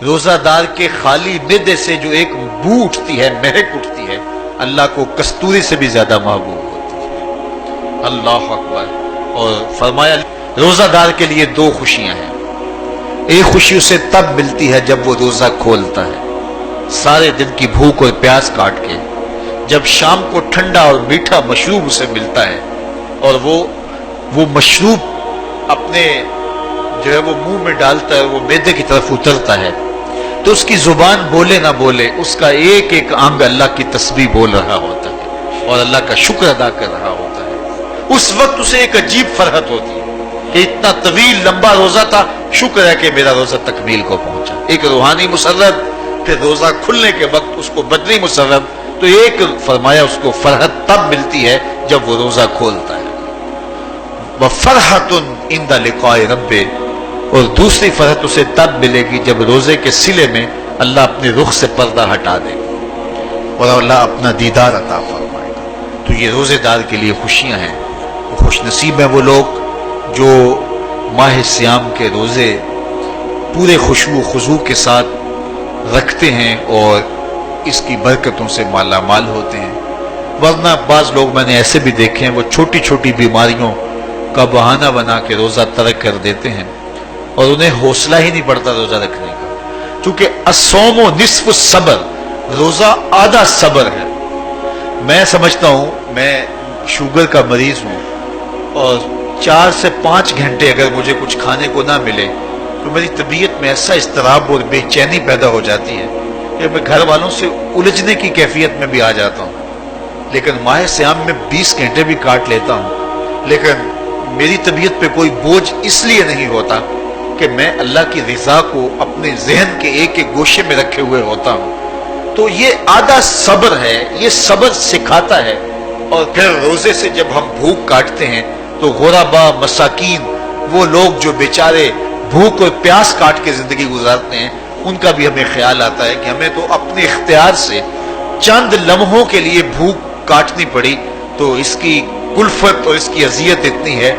روزہ دار کے خالی معدے سے جو ایک بو اٹھتی ہے، مہک اٹھتی ہے، اللہ کو کستوری سے بھی زیادہ محبوب ہوتی ہے۔ اللہ اکبر۔ اور فرمایا روزہ دار کے لیے دو خوشیاں ہیں۔ ایک خوشی اسے تب ملتی ہے جب وہ روزہ کھولتا ہے، سارے دن کی بھوک اور پیاس کاٹ کے، جب شام کو ٹھنڈا اور میٹھا مشروب اسے ملتا ہے اور وہ مشروب اپنے جو ہے وہ منہ میں ڈالتا ہے، وہ معدے کی طرف اترتا ہے، تو اس کی زبان بولے نہ بولے اس کا ایک ایک انگ اللہ کی تسبیح بول رہا ہوتا ہے اور اللہ کا شکر ادا کر رہا ہوتا ہے۔ اس وقت اسے ایک عجیب فرحت ہوتی ہے کہ اتنا طویل لمبا روزہ تھا، شکر ہے کہ میرا روزہ تکمیل کو پہنچا۔ ایک روحانی مسرت، پھر روزہ کھلنے کے وقت اس کو بدنی مسرت، تو ایک فرمایا اس کو فرحت تب ملتی ہے جب وہ روزہ کھولتا ہے، وَفَرْحَةٌ عِنْدَ لِقَاءِ رَبِّهِ، اور دوسری فرحت اسے تب ملے گی جب روزے کے صلے میں اللہ اپنے رخ سے پردہ ہٹا دے گا اور اللہ اپنا دیدار عطا فرمائے گا۔ تو یہ روزے دار کے لیے خوشیاں ہیں۔ وہ خوش نصیب ہیں وہ لوگ جو ماہ سیام کے روزے پورے خشوع و خضوع کے ساتھ رکھتے ہیں اور اس کی برکتوں سے مالا مال ہوتے ہیں۔ ورنہ بعض لوگ میں نے ایسے بھی دیکھے ہیں، وہ چھوٹی چھوٹی بیماریوں کا بہانہ بنا کے روزہ ترک کر دیتے ہیں اور انہیں حوصلہ ہی نہیں پڑتا روزہ رکھنے کا، چونکہ الصوم نصف الصبر، روزہ آدھا صبر ہے۔ میں سمجھتا ہوں، میں شوگر کا مریض ہوں اور 4 سے 5 گھنٹے اگر مجھے کچھ کھانے کو نہ ملے تو میری طبیعت میں ایسا اضطراب اور بے چینی پیدا ہو جاتی ہے کہ میں گھر والوں سے الجھنے کی کیفیت میں بھی آ جاتا ہوں۔ لیکن ماہ سیام میں 20 گھنٹے بھی کاٹ لیتا ہوں، لیکن میری طبیعت پہ کوئی بوجھ اس لیے نہیں ہوتا کہ میں اللہ کی رضا کو اپنے ذہن کے ایک ایک گوشے میں رکھے ہوئے ہوتا ہوں۔ تو یہ آدھا صبر ہے، یہ صبر سکھاتا ہے۔ اور پھر روزے سے جب ہم بھوک کاٹتے ہیں تو غربا، مساکین، وہ لوگ جو بیچارے بھوک اور پیاس کاٹ کے زندگی گزارتے ہیں، ان کا بھی ہمیں خیال آتا ہے کہ ہمیں تو اپنے اختیار سے چند لمحوں کے لیے بھوک کاٹنی پڑی، تو اس کی کلفت اور اس کی اذیت اتنی ہے،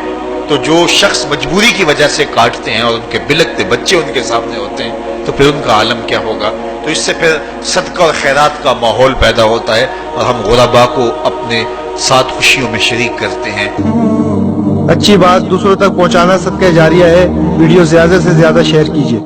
تو جو شخص مجبوری کی وجہ سے کاٹتے ہیں اور ان کے بلکتے بچے ان کے سامنے ہوتے ہیں تو پھر ان کا عالم کیا ہوگا۔ تو اس سے پھر صدقہ اور خیرات کا ماحول پیدا ہوتا ہے اور ہم غربا کو اپنے ساتھ خوشیوں میں شریک کرتے ہیں۔ اچھی بات دوسروں تک پہنچانا صدقہ جاریہ ہے۔ ویڈیو زیادہ سے زیادہ شیئر کیجیے۔